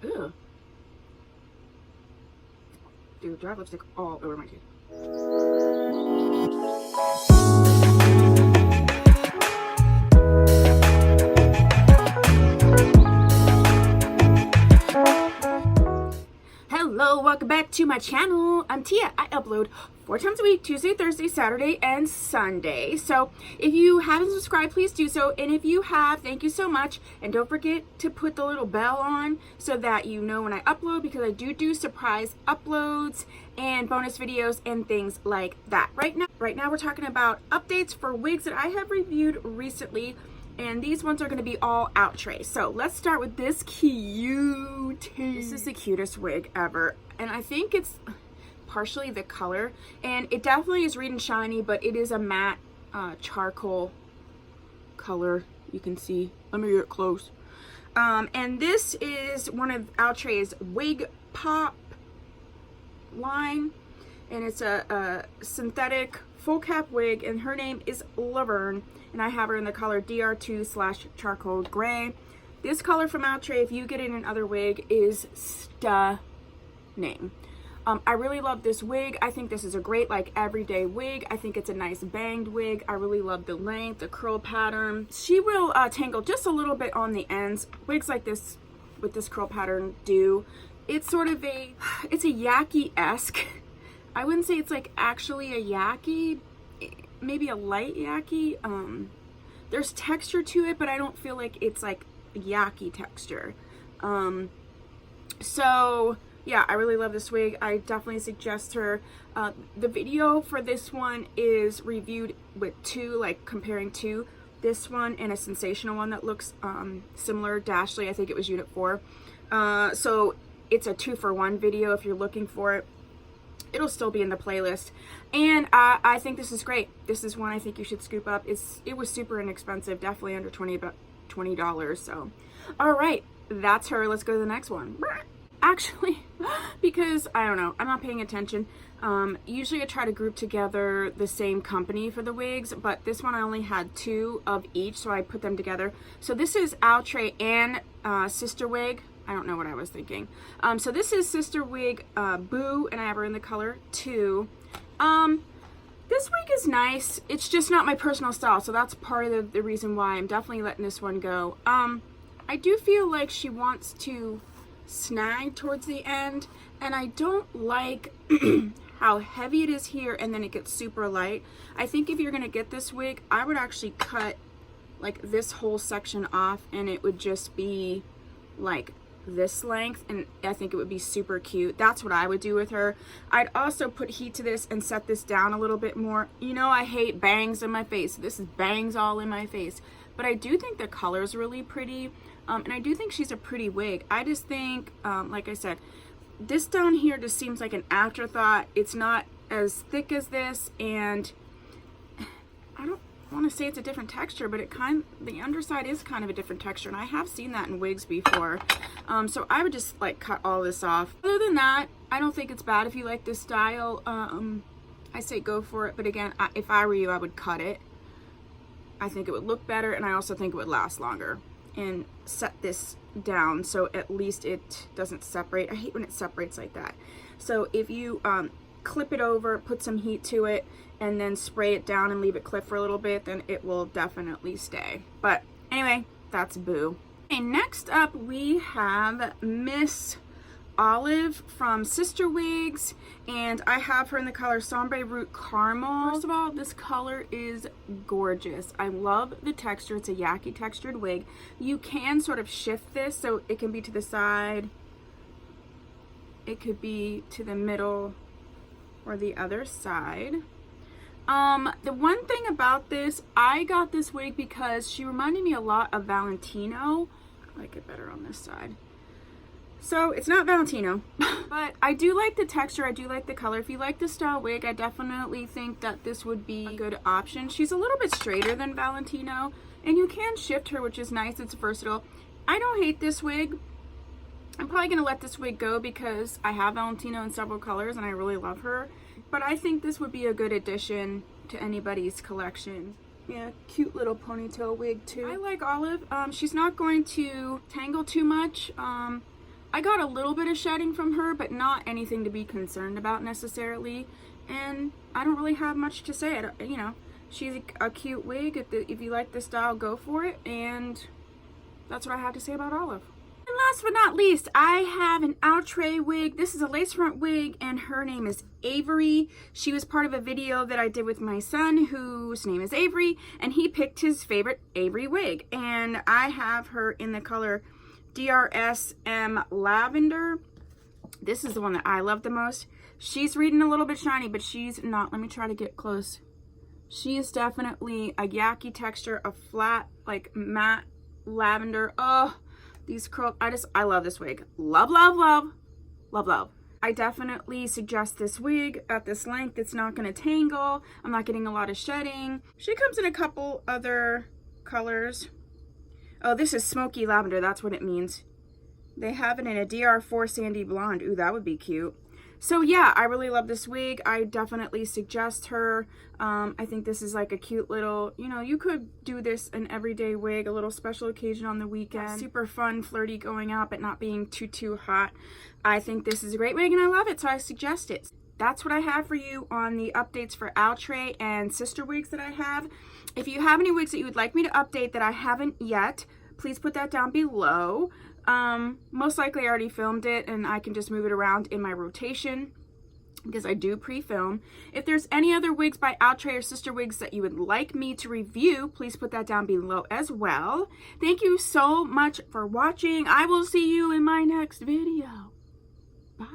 Ew. Dude, dry lipstick all over my teeth. Hello, welcome back to my channel. I'm Tia. I upload 4 times a week, Tuesday, Thursday, Saturday, and Sunday. So if you haven't subscribed, please do so. And if you have, thank you so much. And don't forget to put the little bell on so that you know when I upload, because I do surprise uploads and bonus videos and things like that. Right now we're talking about updates for wigs that I have reviewed recently. And these ones are going to be all Outre. So let's start with this cute. This is the cutest wig ever. And I think it's partially the color. And it definitely is reed and shiny, but it is a matte charcoal color. You can see. Let me get close. And this is one of Outre's wig pop line. And it's a synthetic full cap wig. And her name is Laverne. And I have her in the color DR2/charcoal gray. This color from Outre, if you get it in another wig, is stunning. I really love this wig. I think this is a great like everyday wig. I think it's a nice banged wig. I really love the length, the curl pattern. She will tangle just a little bit on the ends. Wigs like this with this curl pattern do. It's sort of it's a yaki-esque. I wouldn't say it's like actually a yaki. Maybe a light yaki. There's texture to it, but I don't feel like it's like yaki texture. So yeah, I really love this wig. I definitely suggest her. The video for this one is reviewed with two, like comparing two, this one and a sensational one that looks similar, Dashley. I think it was unit 4. So it's a 2-for-1 video if you're looking for it. It'll still be in the playlist. And I think this is great. This is one I think you should scoop up. It was super inexpensive, definitely under $20. So all right, that's her. Let's go to the next one. Actually, because I don't know, I'm not paying attention. Usually I try to group together the same company for the wigs, but this one I only had 2 of each, so I put them together. So this is Outre and Sister Wig. I don't know what I was thinking. So this is Sister Wig Boo, and I have her in the color 2. This wig is nice. It's just not my personal style, so that's part of the reason why I'm definitely letting this one go. I do feel like she wants to snag towards the end, and I don't like how heavy it is here and then it gets super light. I think if you're gonna get this wig, I would actually cut like this whole section off, and it would just be like this length, and I think it would be super cute. That's what I would do with her. I'd also put heat to this and set this down a little bit more. You know, I hate bangs in my face. This is bangs all in my face, but I do think the color is really pretty, and I do think she's a pretty wig. I just think, like I said, this down here just seems like an afterthought. It's not as thick as this, and I don't want to say it's a different texture, but the underside is kind of a different texture, and I have seen that in wigs before. So I would just like cut all this off. Other than that, I don't think it's bad. If you like this style, I say go for it, but again, if I were you, I would cut it. I think it would look better, and I also think it would last longer. And set this down so at least it doesn't separate. I hate when it separates like that. So if you clip it over, put some heat to it, and then spray it down and leave it clip for a little bit, then it will definitely stay. But anyway, that's Boo. Okay, next up we have Miss Olive from Sister Wigs, and I have her in the color Sombre Root Caramel. First of all, this color is gorgeous. I love the texture. It's a yaki textured wig. You can sort of shift this so it can be to the side, it could be to the middle, or the other side. The one thing about this, I got this wig because she reminded me a lot of Valentino. I like it better on this side. So it's not Valentino, but I do like the texture. I do like the color. If you like the style wig, I definitely think that this would be a good option. She's a little bit straighter than Valentino, and you can shift her, which is nice. It's versatile. I don't hate this wig. I'm probably going to let this wig go because I have Valentino in several colors and I really love her. But I think this would be a good addition to anybody's collection. Yeah, cute little ponytail wig too. I like Olive. She's not going to tangle too much. I got a little bit of shedding from her, but not anything to be concerned about necessarily. And I don't really have much to say. You know, she's a cute wig. If you like the style, go for it. And that's what I have to say about Olive. And last but not least, I have an Outre wig. This is a lace front wig, and her name is Avery. She was part of a video that I did with my son, whose name is Avery, and he picked his favorite Avery wig. And I have her in the color DRSM Lavender. This is the one that I love the most. She's reading a little bit shiny, but she's not. Let me try to get close. She is definitely a yaki texture, a flat, like matte lavender. Oh, these curls, I love this wig. Love, love, love, love, love. I definitely suggest this wig at this length. It's not going to tangle. I'm not getting a lot of shedding. She comes in a couple other colors. Oh, this is smoky lavender. That's what it means. They have it in a DR4 sandy blonde. Ooh, that would be cute. So yeah, I really love this wig. I definitely suggest her. I think this is like a cute little, you know, you could do this an everyday wig, a little special occasion on the weekend. Super fun, flirty going out, but not being too hot. I think this is a great wig and I love it, so I suggest it. That's what I have for you on the updates for Outre and sister wigs that I have. If you have any wigs that you would like me to update that I haven't yet, please put that down below. Most likely I already filmed it and I can just move it around in my rotation because I do pre-film. If there's any other wigs by Outre or sister wigs that you would like me to review, please put that down below as well. Thank you so much for watching. I will see you in my next video. Bye.